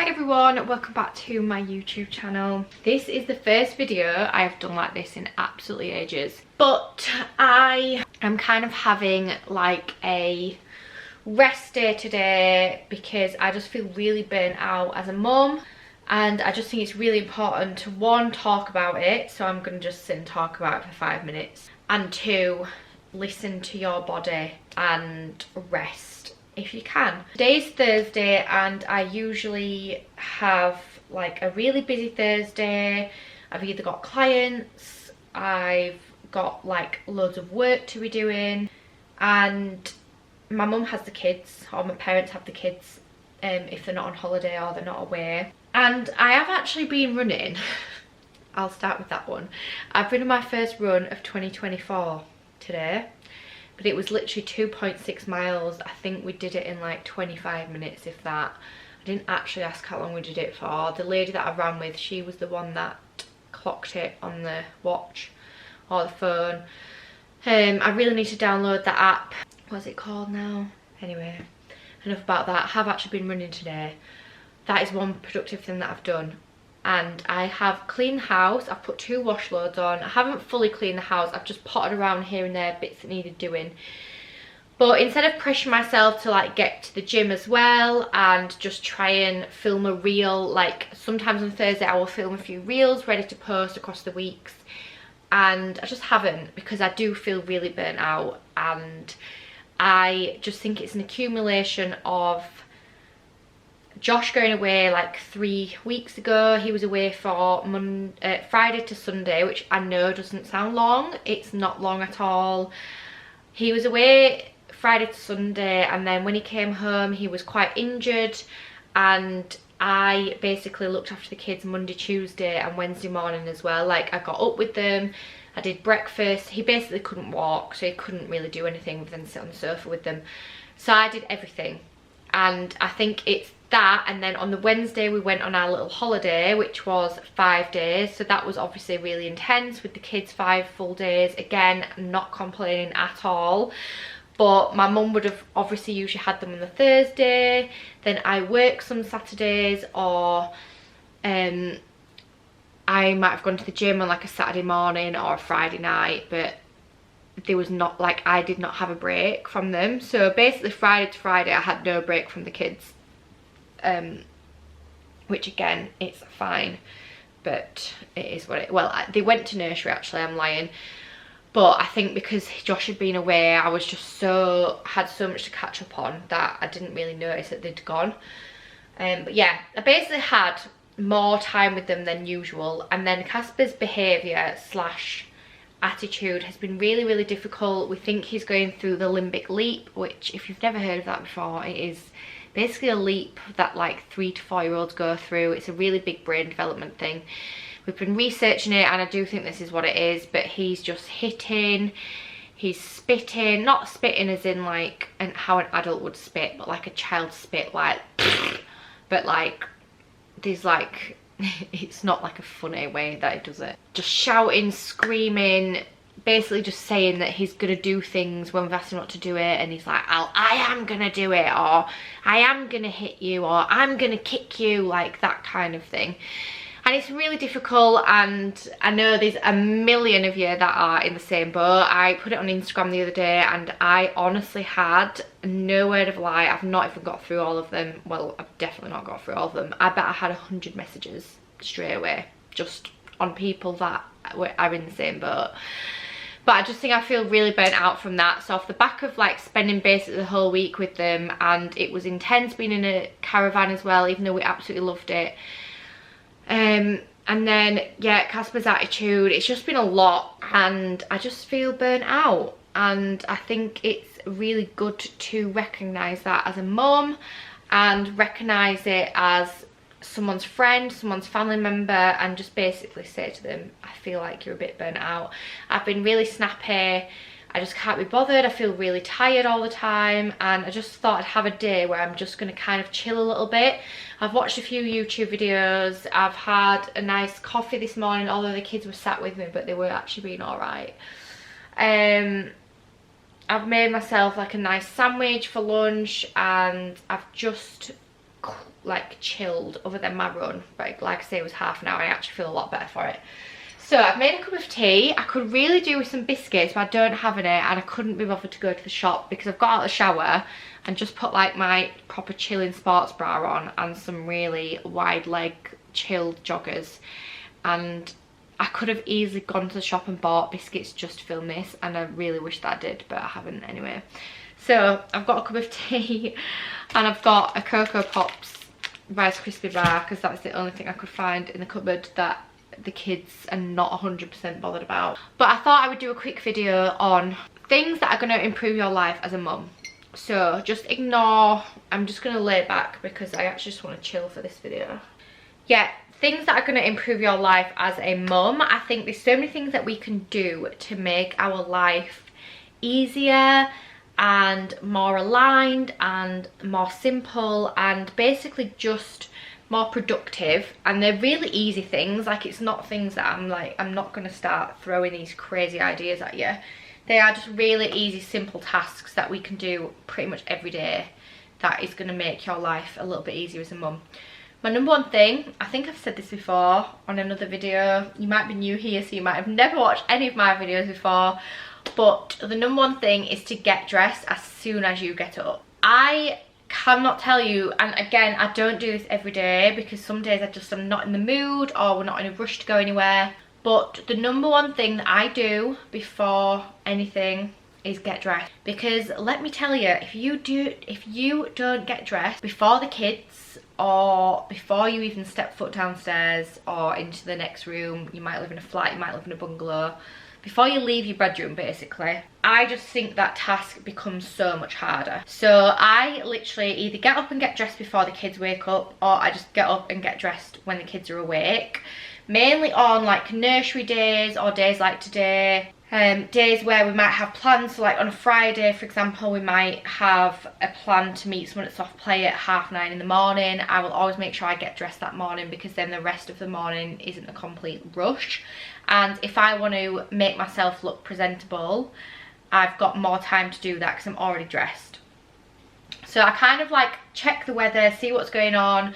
everyone, welcome back to my YouTube channel. This is the first video I have done like this in absolutely ages, but I am kind of having like a rest day today because I just feel really burnt out as a mum, and I just think it's really important to, one, talk about it, so I'm gonna just sit and talk about it for 5 minutes, and two, listen to your body and rest if you can. Today's Thursday and I usually have like a really busy Thursday. I've either got clients, I've got like loads of work to be doing, and my mum has the kids, or my parents have the kids if they're not on holiday or they're not away. And I have actually been running I'll start with that one. I've been on my first run of 2024 today, but it was literally 2.6 miles. I think we did it in like 25 minutes, if that. I didn't actually ask how long we did it for. The lady that I ran with, she was the one that clocked it on the watch or the phone. I really need to download that app. What's it called now? Anyway, enough about that. I have actually been running today. That is one productive thing that I've done. And I have cleaned the house. I've put 2 wash loads on. I haven't fully cleaned the house. I've just potted around here and there, bits that needed doing. But instead of pressuring myself to like get to the gym as well and just try and film a reel, like sometimes on Thursday I will film a few reels ready to post across the weeks, and I just haven't, because I do feel really burnt out, and I just think it's an accumulation of Josh going away like 3 weeks ago. He was away for Friday to Sunday, which I know doesn't sound long. It's not long at all. He was away Friday to Sunday, and then when he came home he was quite injured, and I basically looked after the kids Monday, Tuesday and Wednesday morning as well. Like, I got up with them, I did breakfast. He basically couldn't walk, so he couldn't really do anything other than sit on the sofa with them. So I did everything, and I think it's that. And then on the Wednesday we went on our little holiday, which was 5 days, so that was obviously really intense with the kids. 5 full days. Again, not complaining at all, but my mum would have obviously usually had them on the Thursday. Then I work some Saturdays, or I might have gone to the gym on like a Saturday morning or a Friday night, but there was not, like, I did not have a break from them. So basically Friday to Friday I had no break from the kids, which again, it's fine, but it is what it, well, they went to nursery actually, I'm lying, but I think because Josh had been away, I was just had so much to catch up on that I didn't really notice that they'd gone. But yeah, I basically had more time with them than usual, and then Casper's behaviour / attitude has been really difficult. We think he's going through the limbic leap, which, if you've never heard of that before, it is basically a leap that like 3 to 4 year olds go through. It's a really big brain development thing. We've been researching it, and I do think this is what it is, but he's just hitting, he's spitting, not spitting as in like how an adult would spit, but like a child spit, like but like there's like it's not like a funny way that he does it. Just shouting, screaming, basically just saying that he's gonna do things when we've asked him not to do it, and he's like, I am gonna do it, or I am gonna hit you, or I'm gonna kick you, like that kind of thing. And it's really difficult, and I know there's a million of you that are in the same boat. I put it on Instagram the other day, and I honestly had, no word of a lie, I've not even got through all of them. Well, I've definitely not got through all of them. I bet I had 100 messages straight away, just on people that are in the same boat. But I just think I feel really burnt out from that. So off the back of like spending basically the whole week with them, and it was intense being in a caravan as well, even though we absolutely loved it. And then, yeah, Casper's attitude, it's just been a lot, and I just feel burnt out. And I think it's really good to recognise that as a mum, and recognise it as someone's friend, someone's family member, and just basically say to them, I feel like you're a bit burnt out. I've been really snappy, I just can't be bothered, I feel really tired all the time, and I just thought I'd have a day where I'm just going to kind of chill a little bit. I've watched a few YouTube videos, I've had a nice coffee this morning, although the kids were sat with me, but they were actually being alright. I've made myself like a nice sandwich for lunch, and I've just like chilled other than my run, but like I say, it was half an hour. I actually feel a lot better for it. So I've made a cup of tea. I could really do with some biscuits, but I don't have any, and I couldn't be bothered to go to the shop because I've got out of the shower and just put like my proper chilling sports bra on and some really wide leg chilled joggers, and I could have easily gone to the shop and bought biscuits just to film this, and I really wish that I did, but I haven't anyway. So I've got a cup of tea and I've got a Cocoa Pops Rice Krispie bar because that's the only thing I could find in the cupboard that the kids are not 100% bothered about. But I thought I would do a quick video on things that are going to improve your life as a mum. So just ignore, I'm just going to lay back because I actually just want to chill for this video. Yeah, things that are going to improve your life as a mum. I think there's so many things that we can do to make our life easier and more aligned and more simple and basically just more productive, and they're really easy things. Like, it's not things that I'm not going to start throwing these crazy ideas at you. They are just really easy, simple tasks that we can do pretty much every day that is going to make your life a little bit easier as a mum. My number one thing, I think I've said this before on another video, you might be new here so you might have never watched any of my videos before, but the number one thing is to get dressed as soon as you get up. I cannot tell you, and again, I don't do this every day because some days I'm not in the mood or we're not in a rush to go anywhere, but the number one thing that I do before anything is get dressed. Because let me tell you, if you don't get dressed before the kids or before you even step foot downstairs or into the next room, you might live in a flat, you might live in a bungalow, before you leave your bedroom basically, I just think that task becomes so much harder. So I literally either get up and get dressed before the kids wake up, or I just get up and get dressed when the kids are awake. Mainly on like nursery days or days like today, days where we might have plans. So like on a Friday, for example, we might have a plan to meet someone at soft play at 9:30 in the morning. I will always make sure I get dressed that morning because then the rest of the morning isn't a complete rush. And if I want to make myself look presentable, I've got more time to do that because I'm already dressed. So I kind of like check the weather, see what's going on,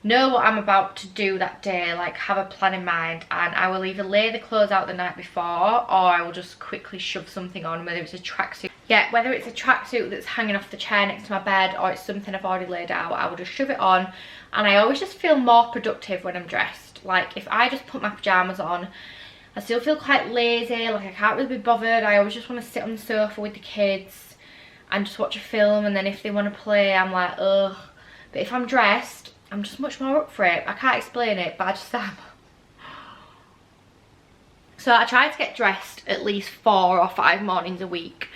know what I'm about to do that day, like have a plan in mind, and I will either lay the clothes out the night before or I will just quickly shove something on, whether it's a tracksuit. Yeah, whether it's a tracksuit that's hanging off the chair next to my bed or it's something I've already laid out, I will just shove it on, and I always just feel more productive when I'm dressed. Like if I just put my pyjamas on, I still feel quite lazy, like I can't really be bothered. I always just want to sit on the sofa with the kids and just watch a film, and then if they want to play, I'm like, ugh. But if I'm dressed, I'm just much more up for it. I can't explain it, but I just am. So I try to get dressed at least 4 or 5 mornings a week.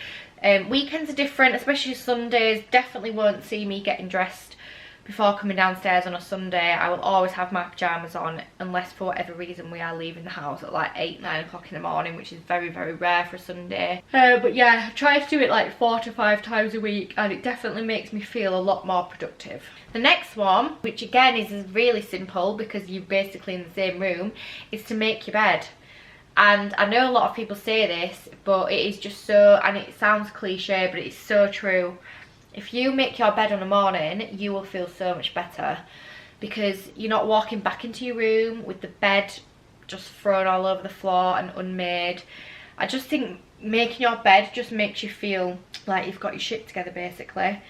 Weekends are different, especially Sundays. Definitely won't see me getting dressed before coming downstairs on a Sunday. I will always have my pyjamas on unless for whatever reason we are leaving the house at like 8-9 o'clock in the morning, which is very rare for a Sunday. But yeah, I try to do it like 4 to 5 times a week, and it definitely makes me feel a lot more productive. The next one, which again is really simple because you're basically in the same room, is to make your bed. And I know a lot of people say this, but it is just so, and it sounds cliche, but it's so true. If you make your bed in the morning, you will feel so much better because you're not walking back into your room with the bed just thrown all over the floor and unmade. I just think making your bed just makes you feel like you've got your shit together basically.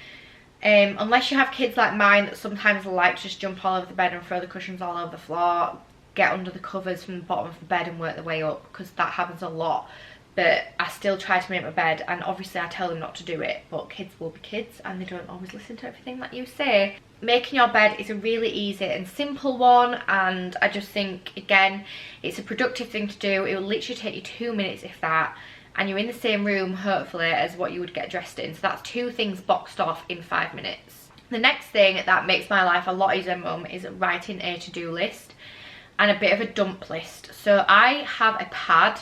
Unless you have kids like mine that sometimes like to just jump all over the bed and throw the cushions all over the floor, get under the covers from the bottom of the bed and work their way up, because that happens a lot. But I still try to make my bed, and obviously I tell them not to do it, but kids will be kids and they don't always listen to everything that you say. Making your bed is a really easy and simple one, and I just think, again, it's a productive thing to do. It will literally take you 2 minutes if that, and you're in the same room hopefully as what you would get dressed in. So that's 2 things boxed off in 5 minutes. The next thing that makes my life a lot easier, mum, is writing a to-do list and a bit of a dump list. So I have a pad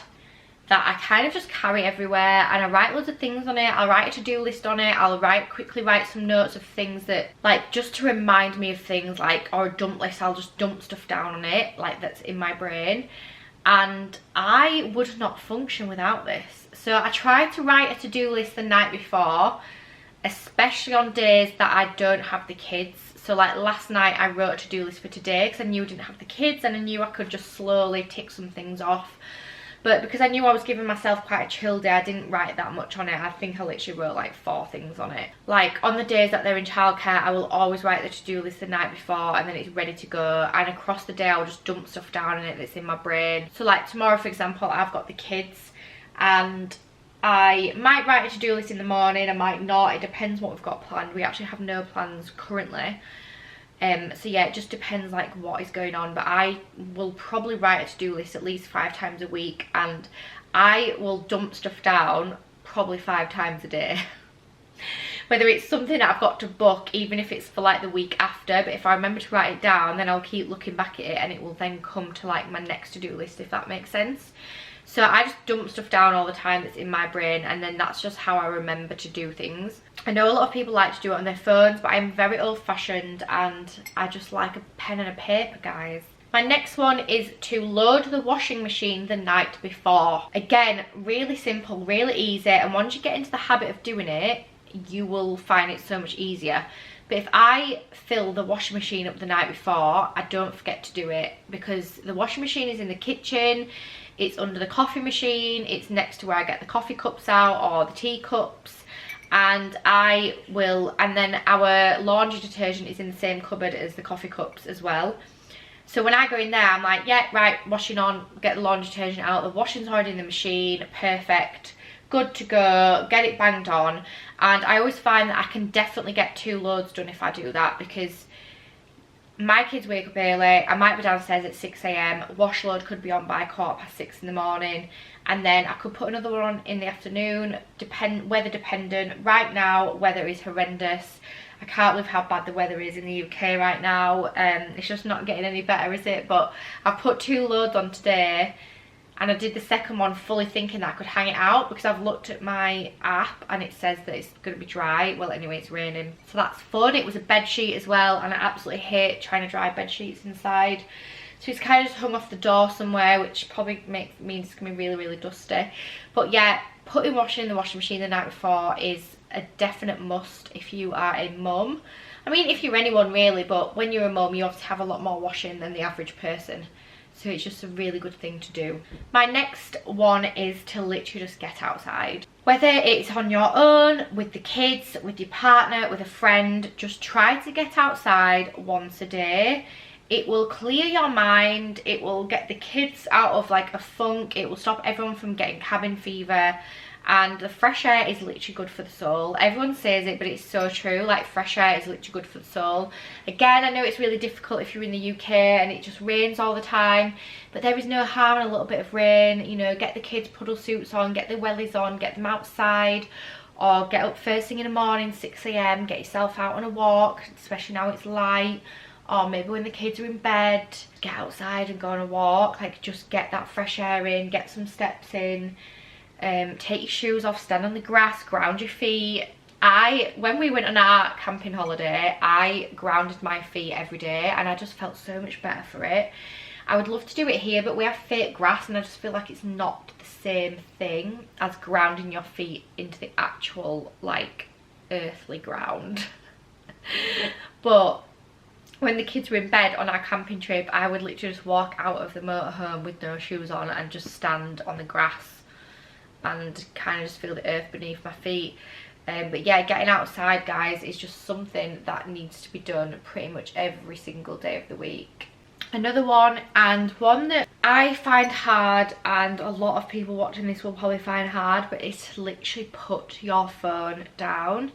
that I kind of just carry everywhere, and I write loads of things on it. I'll write a to-do list on it. I'll quickly write some notes of things that, like, just to remind me of things, like, or a dump list. I'll just dump stuff down on it, like, that's in my brain. And I would not function without this. So I try to write a to-do list the night before, especially on days that I don't have the kids. So like last night I wrote a to-do list for today because I knew I didn't have the kids and I knew I could just slowly tick some things off. But because I knew I was giving myself quite a chill day, I didn't write that much on it. I think I literally wrote like 4 things on it. Like on the days that they're in childcare, I will always write the to-do list the night before and then it's ready to go. And across the day, I'll just dump stuff down in it that's in my brain. So like tomorrow, for example, I've got the kids and I might write a to-do list in the morning, I might not. It depends what we've got planned. We actually have no plans currently. So yeah, it just depends like what is going on, but I will probably write a to-do list at least 5 times a week and I will dump stuff down probably 5 times a day. Whether it's something that I've got to book, even if it's for like the week after, but if I remember to write it down, then I'll keep looking back at it and it will then come to like my next to-do list, if that makes sense. So I just dump stuff down all the time that's in my brain and then that's just how I remember to do things. I know a lot of people like to do it on their phones, but I'm very old-fashioned and I just like a pen and a paper, guys. My next one is to load the washing machine the night before. Again, really simple, really easy, and once you get into the habit of doing it, you will find it so much easier. But if I fill the washing machine up the night before, I don't forget to do it because the washing machine is in the kitchen, it's under the coffee machine, it's next to where I get the coffee cups out or the tea cups, and then our laundry detergent is in the same cupboard as the coffee cups as well. So when I go in there, I'm like, yeah, right, washing on, get the laundry detergent out, the washing's already in the machine, perfect, good to go, get it banged on. And I always find that I can definitely get 2 loads done if I do that because my kids wake up early, I might be downstairs at 6 AM, wash load could be on by 6:15 in the morning, and then I could put another one on in the afternoon, weather dependent. Right now, weather is horrendous. I can't believe how bad the weather is in the UK right now. It's just not getting any better, is it? But I've put 2 loads on today, and I did the second one fully thinking that I could hang it out because I've looked at my app and it says that it's going to be dry. Well, anyway, it's raining, so that's fun. It was a bed sheet as well, and I absolutely hate trying to dry bed sheets inside. So it's kind of just hung off the door somewhere, which probably means it's going to be really, really dusty. But yeah, putting washing in the washing machine the night before is a definite must if you are a mum. I mean, if you're anyone really, but when you're a mum, you obviously have a lot more washing than the average person. So it's just a really good thing to do. My next one is to literally just get outside. Whether it's on your own, with the kids, with your partner, with a friend, just try to get outside once a day. It will clear your mind, it will get the kids out of like a funk, it will stop everyone from getting cabin fever. And the fresh air is literally good for the soul. Everyone says it, but it's so true. Like, fresh air is literally good for the soul. Again, I know it's really difficult if you're in the UK and it just rains all the time, but there is no harm in a little bit of rain. You know, get the kids puddle suits on, get the wellies on, get them outside, or get up first thing in the morning, 6 AM, get yourself out on a walk, especially now it's light. Or maybe when the kids are in bed, get outside and go on a walk. Like, just get that fresh air in, get some steps in. Take your shoes off, stand on the grass, ground your feet. When we went on our camping holiday, I grounded my feet every day and I just felt so much better for it. I would love to do it here, but we have fake grass and I just feel like it's not the same thing as grounding your feet into the actual like earthly ground. But when the kids were in bed on our camping trip, I would literally just walk out of the motorhome with no shoes on and just stand on the grass and kind of just feel the earth beneath my feet. But yeah, getting outside, guys, is just something that needs to be done pretty much every single day of the week. Another one, and one that I find hard, and a lot of people watching this will probably find hard, but it's to literally put your phone down.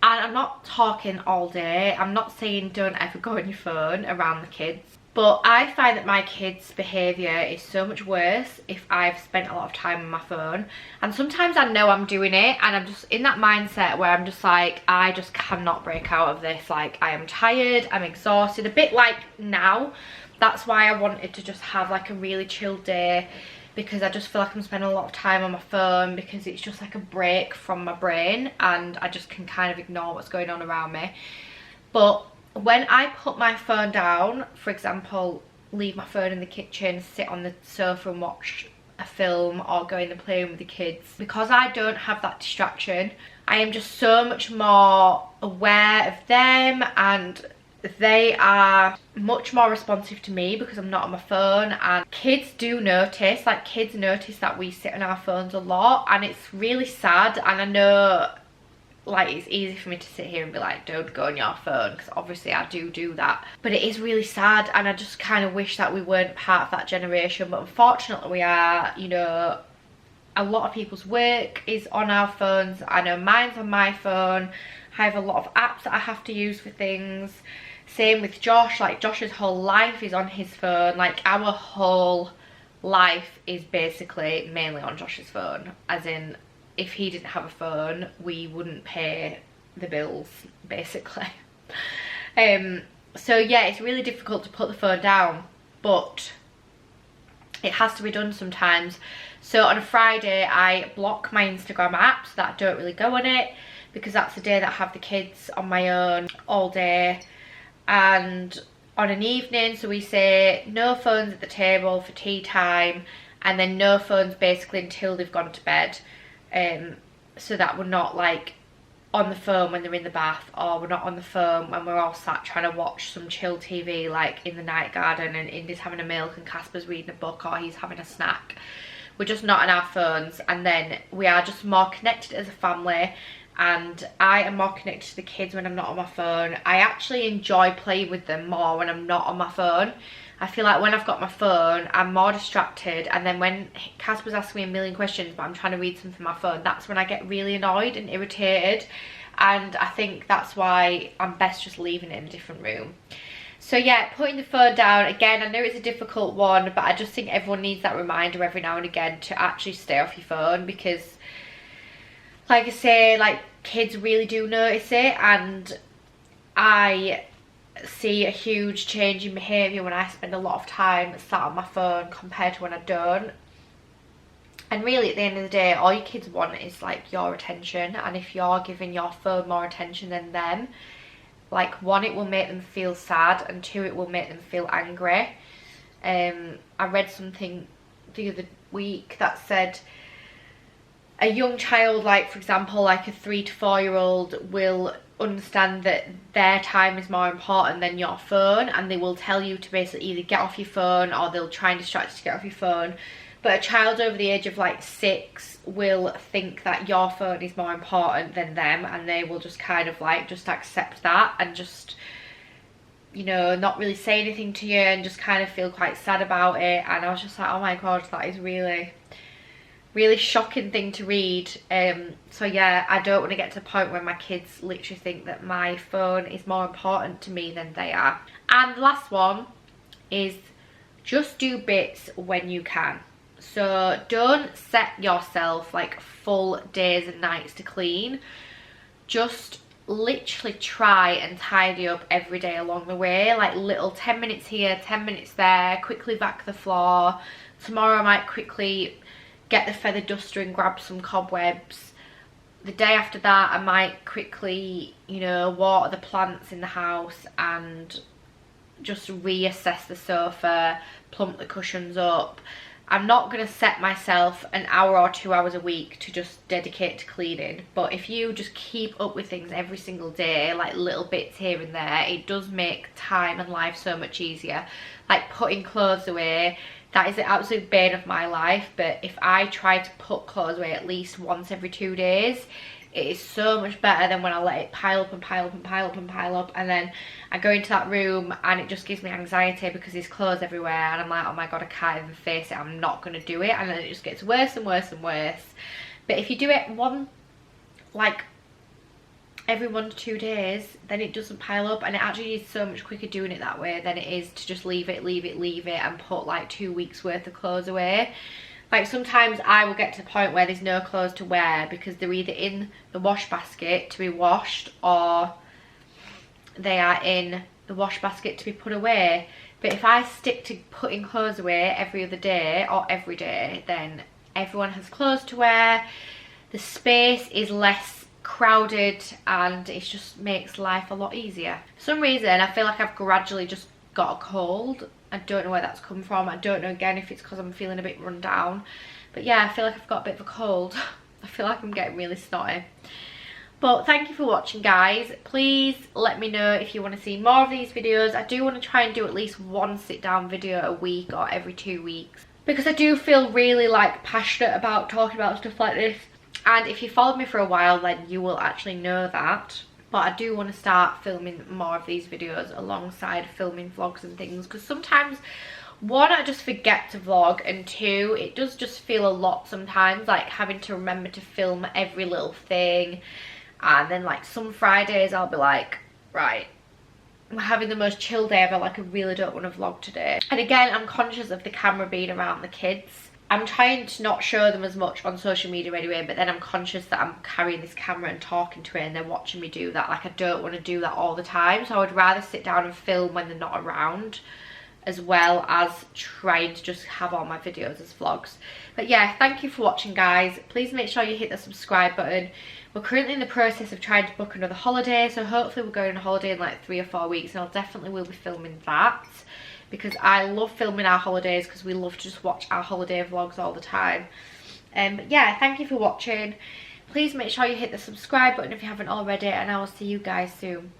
And I'm not talking all day, I'm not saying don't ever go on your phone around the kids, but I find that my kids' behaviour is so much worse if I've spent a lot of time on my phone. And sometimes I know I'm doing it and I'm just in that mindset where I'm just like, I just cannot break out of this. Like, I am tired, I'm exhausted, a bit like now. That's why I wanted to just have like a really chill day, because I just feel like I'm spending a lot of time on my phone because it's just like a break from my brain and I just can kind of ignore what's going on around me. But when I put my phone down, for example, leave my phone in the kitchen, sit on the sofa and watch a film or go in the playroom with the kids. Because I don't have that distraction, I am just so much more aware of them, and they are much more responsive to me because I'm not on my phone. And kids do notice, like kids notice that we sit on our phones a lot, and it's really sad. And I know like it's easy for me to sit here and be like, don't go on your phone, because obviously I do that, but it is really sad, and I just kind of wish that we weren't part of that generation, but unfortunately we are. You know, a lot of people's work is on our phones. I know mine's on my phone. I have a lot of apps that I have to use for things. Same with Josh, like Josh's whole life is on his phone. Like our whole life is basically mainly on Josh's phone, as in if he didn't have a phone we wouldn't pay the bills basically. So yeah, it's really difficult to put the phone down, but it has to be done sometimes. So on a Friday I block my Instagram app so that I don't really go on it, because that's the day that I have the kids on my own all day. And on an evening, so we say no phones at the table for tea time, and then no phones basically until they've gone to bed, so that we're not like on the phone when they're in the bath, or we're not on the phone when we're all sat trying to watch some chill TV like in the night garden and Indy's having a milk and Casper's reading a book or he's having a snack. We're just not on our phones, and then we are just more connected as a family. And I am more connected to the kids when I'm not on my phone. I actually enjoy playing with them more when I'm not on my phone. I feel like when I've got my phone, I'm more distracted, and then when Casper's asking me a million questions but I'm trying to read something on my phone, that's when I get really annoyed and irritated. And I think that's why I'm best just leaving it in a different room. So yeah, putting the phone down, again, I know it's a difficult one, but I just think everyone needs that reminder every now and again to actually stay off your phone, because like I say, like kids really do notice it, and I see a huge change in behaviour when I spend a lot of time sat on my phone compared to when I don't. And really at the end of the day, all your kids want is like your attention, and if you're giving your phone more attention than them, like one, it will make them feel sad, and two, it will make them feel angry. I read something the other week that said a young child, like for example like a 3 to 4 year old, will understand that their time is more important than your phone, and they will tell you to basically either get off your phone or they'll try and distract you to get off your phone. But a child over the age of like 6 will think that your phone is more important than them, and they will just kind of like just accept that and just, you know, not really say anything to you and just kind of feel quite sad about it. And I was just like, oh my god, that is really shocking thing to read. So yeah, I don't want to get to a point where my kids literally think that my phone is more important to me than they are. And the last one is just do bits when you can. So don't set yourself like full days and nights to clean. Just literally try and tidy up every day along the way, like little 10 minutes here, 10 minutes there, quickly vac the floor. Tomorrow I might quickly get the feather duster and grab some cobwebs. The day after that I might quickly, you know, water the plants in the house and just reassess the sofa, plump the cushions up. I'm not going to set myself an hour or 2 hours a week to just dedicate to cleaning, but if you just keep up with things every single day, like little bits here and there, it does make time and life so much easier. Like putting clothes away, that is the absolute bane of my life, but if I try to put clothes away at least once every 2 days, it is so much better than when I let it pile up and pile up and pile up and pile up, and then I go into that room and it just gives me anxiety because there's clothes everywhere and I'm like, oh my god, I can't even face it, I'm not going to do it, and then it just gets worse and worse and worse. But if you do it every 1 to 2 days, then it doesn't pile up, and it actually is so much quicker doing it that way than it is to just leave it and put like 2 weeks worth of clothes away. Like sometimes I will get to the point where there's no clothes to wear because they're either in the wash basket to be washed or they are in the wash basket to be put away. But if I stick to putting clothes away every other day or every day, then everyone has clothes to wear, the space is less crowded, and it just makes life a lot easier. For some reason I feel like I've gradually just got a cold. I don't know where that's come from. I don't know again if it's because I'm feeling a bit run down. But yeah, I feel like I've got a bit of a cold. I feel like I'm getting really snotty. But thank you for watching, guys. Please let me know if you want to see more of these videos. I do want to try and do at least one sit down video a week or every 2 weeks, because I do feel really like passionate about talking about stuff like this. And if you followed me for a while, then you will actually know that. But I do want to start filming more of these videos alongside filming vlogs and things, because sometimes, one, I just forget to vlog, and two, it does just feel a lot sometimes, like having to remember to film every little thing. And then like some Fridays I'll be like, right, I'm having the most chill day ever, like I really don't want to vlog today. And again, I'm conscious of the camera being around the kids. I'm trying to not show them as much on social media anyway, but then I'm conscious that I'm carrying this camera and talking to it and they're watching me do that. Like I don't want to do that all the time, so I would rather sit down and film when they're not around, as well as trying to just have all my videos as vlogs. But yeah, thank you for watching, guys. Please make sure you hit the subscribe button. We're currently in the process of trying to book another holiday, so hopefully we're going on holiday in like 3 or 4 weeks, and I'll definitely will be filming that, because I love filming our holidays, because we love to just watch our holiday vlogs all the time. But yeah, thank you for watching. Please make sure you hit the subscribe button if you haven't already, and I will see you guys soon.